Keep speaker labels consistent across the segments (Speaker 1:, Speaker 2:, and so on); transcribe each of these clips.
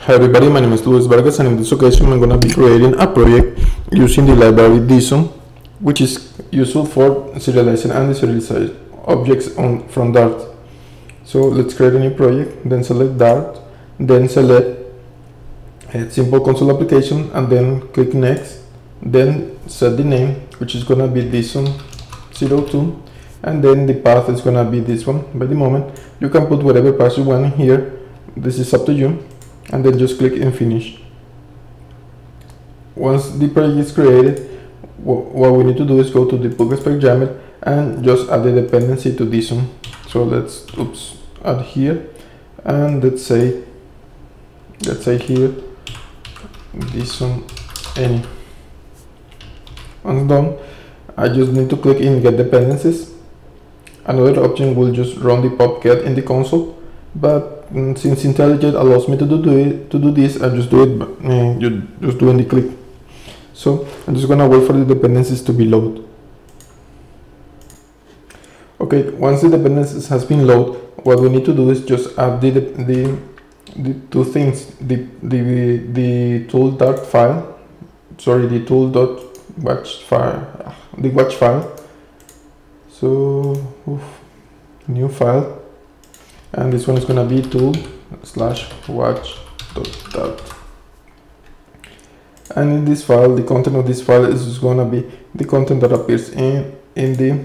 Speaker 1: Hi everybody, my name is Luis Vargas, and in this occasion I'm going to be creating a project using the library DSOM, which is useful for serializing and deserializing objects from Dart. So let's create a new project, then select Dart, then select simple console application, and then click next, then set the name, which is going to be DSOM02, and then the path is going to be this one. By the moment, you can put whatever path you want in here, this is up to you, and then just click and finish. Once the project is created, what we need to do is go to the PuckSpec YAML and just add the dependency to DSOM. So let's add here, and let's say here DSOM any. Once done, I just need to click in get dependencies. Another option will just run the pubget in the console, but since IntelliJ allows me to do this, I just do it just doing the click. So I'm just gonna wait for the dependencies to be loaded. Okay, once the dependencies has been loaded, what we need to do is just add the two things: the tool.dart file, sorry, the tool.watch file, the watch file. So new file. And this one is going to be tool/watch.dart, and in this file, the content of this file is just going to be the content that appears in the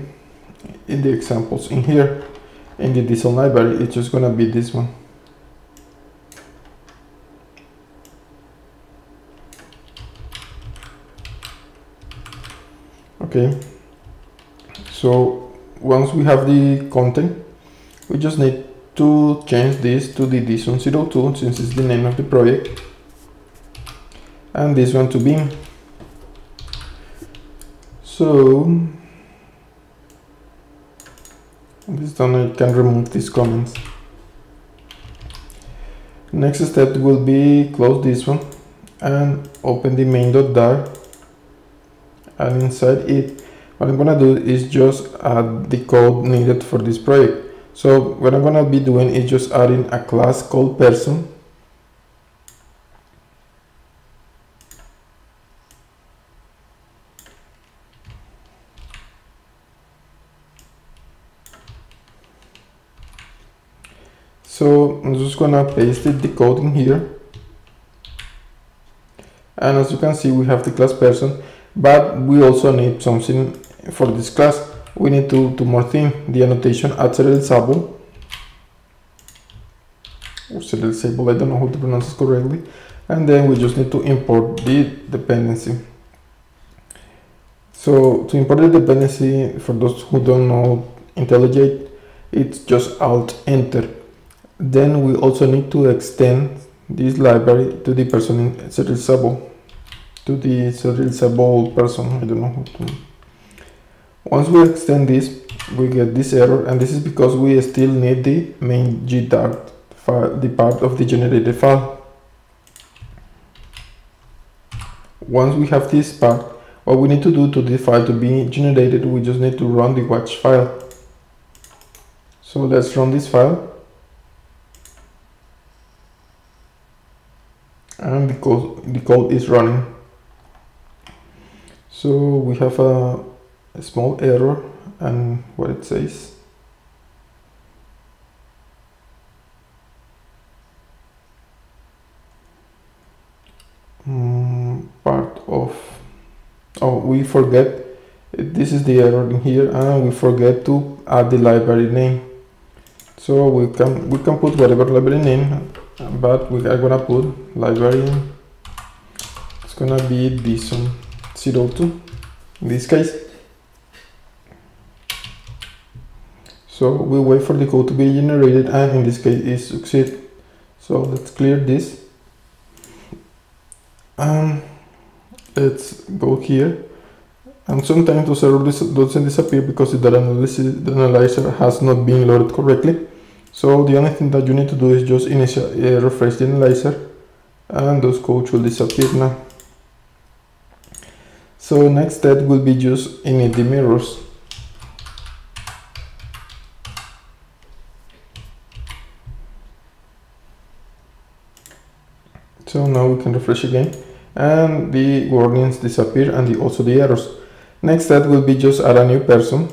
Speaker 1: examples in here. In the DSOM library, it's just going to be this one. Okay, so once we have the content, we just need to change this to the DSOM02 since it's the name of the project, and this one to Beam. So this done, I can remove these comments. Next step will be close this one and open the main.dart, and inside it what I'm gonna do is just add the code needed for this project. So what I'm gonna be doing is just adding a class called person, so I'm just gonna paste the code in here, and as you can see we have the class person, but we also need something for this class. We need two more things: the annotation @serializable, I don't know how to pronounce it correctly, and then we just need to import the dependency. So to import the dependency, for those who don't know IntelliJ, it's just Alt-Enter. Then we also need to extend this library to the person serializable, to the serializable person. I don't know how to. Once we extend this, we get this error, and this is because we still need the main gdart file, the part of the generated file. Once we have this part, what we need to do to the file to be generated, we just need to run the watch file. So let's run this file, and the code is running. So we have a small error, and what it says: part of, we forget, this is the error in here, and we forget to add the library name. So we can put whatever library name, but we are gonna put library, it's gonna be DSOM02 in this case. So we wait for the code to be generated, and in this case it succeed. So let's clear this, and let's go here. And sometimes those errors doesn't disappear because the analyzer has not been loaded correctly. So the only thing that you need to do is just refresh the analyzer, and those codes will disappear now. So next step will be just init the mirrors. So now we can refresh again, and the warnings disappear and also the errors. Next step will be just add a new person.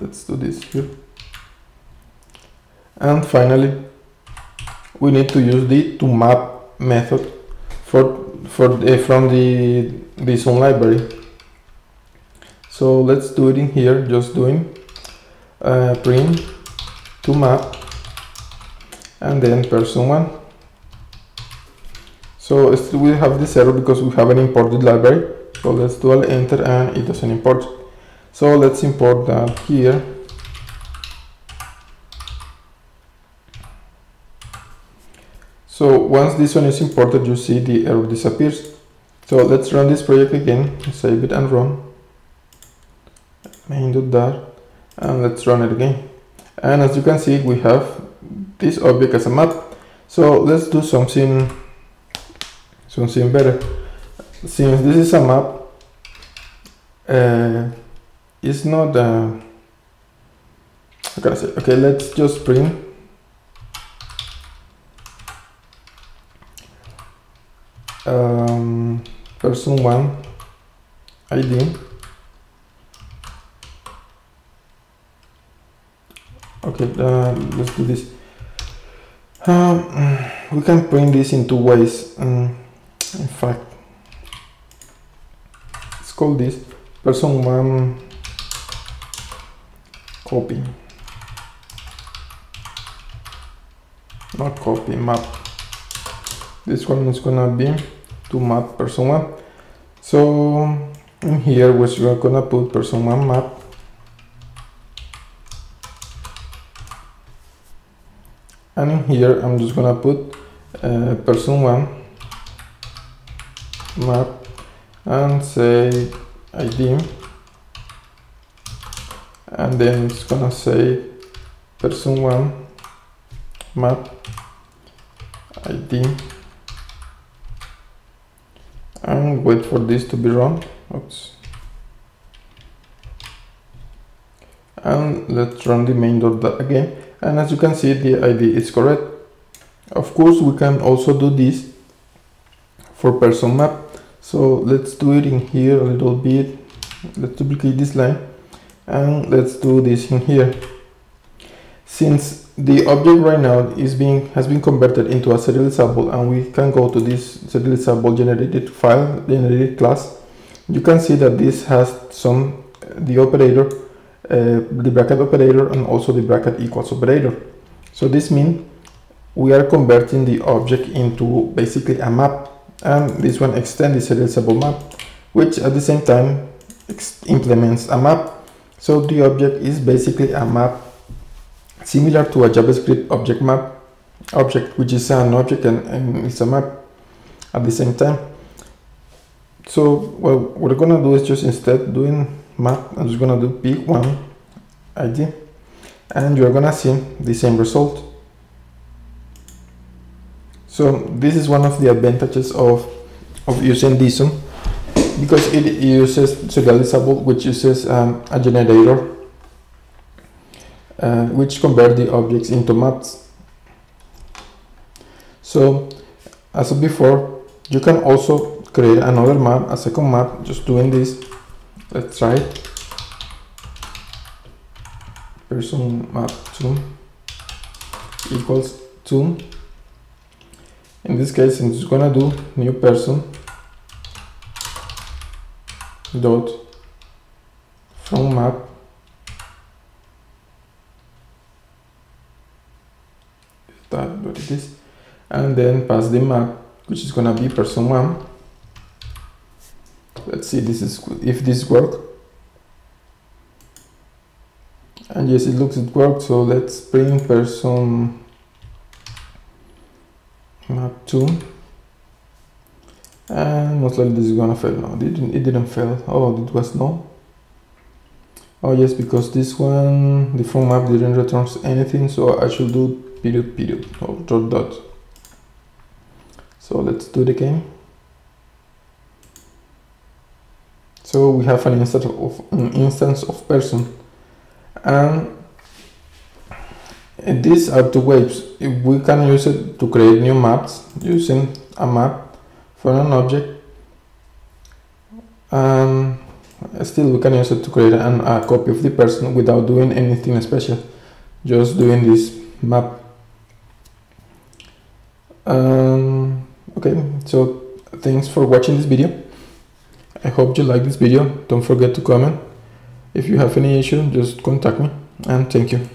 Speaker 1: Let's do this here. And finally, we need to use the toMap method from the DSON library. So let's do it in here, just doing print toMap and then person1. So still we have this error because we haven't imported library. So let's do enter and it doesn't import. So let's import that here. So once this one is imported, you see the error disappears. So let's run this project again, save it and run. Main.dart, and let's run it again. And as you can see, we have this object as a map. So let's do something better. Since this is a map, it's not how can I say? Okay, let's just print person1 ID. Okay, let's do this. We can print this in two ways. In fact, let's call this person1 copy, not copy, map. This one is gonna be toMap person1. So in here we're gonna put person1 map, and in here I'm just gonna put person1 map and say ID, and then it's gonna say person1 map ID, and wait for this to be run. Oops. And let's run the main.dart again, and as you can see, the ID is correct. Of course, we can also do this for person map. So let's do it in here a little bit. Let's duplicate this line and let's do this in here. Since the object right now has been converted into a serializable, and we can go to this serializable generated file, generated class, you can see that this has the operator, the bracket operator, and also the bracket equals operator. So this means we are converting the object into basically a map, and this one extends the serializable map, which at the same time implements a map. So the object is basically a map, similar to a JavaScript object map object, which is an object and it's a map at the same time. So what we're gonna do is just, instead doing map, I'm just gonna do p1 ID, and you're gonna see the same result. So this is one of the advantages of using DSON, because it uses serializable, which uses a generator which convert the objects into maps. So as before, you can also create another map, a second map, just doing this. Let's try it. Person map 2 equals 2. In this case, I'm just gonna do new person dot from map what it is, and then pass the map, which is gonna be person1. Let's see if this works. And yes, it looks it worked. So let's print person map 2, and most likely this is gonna fail. No, it didn't fail. Oh, it was no. Oh yes, because this one, the from map, didn't return anything, so I should do period or dot. So let's do it again. So we have an instance of person, and And these are two ways. If we can use it to create new maps using a map for an object, and still we can use it to create a copy of the person without doing anything special, just doing this map. Okay, so thanks for watching this video. I hope you like this video. Don't forget to comment. If you have any issue, just contact me, and thank you.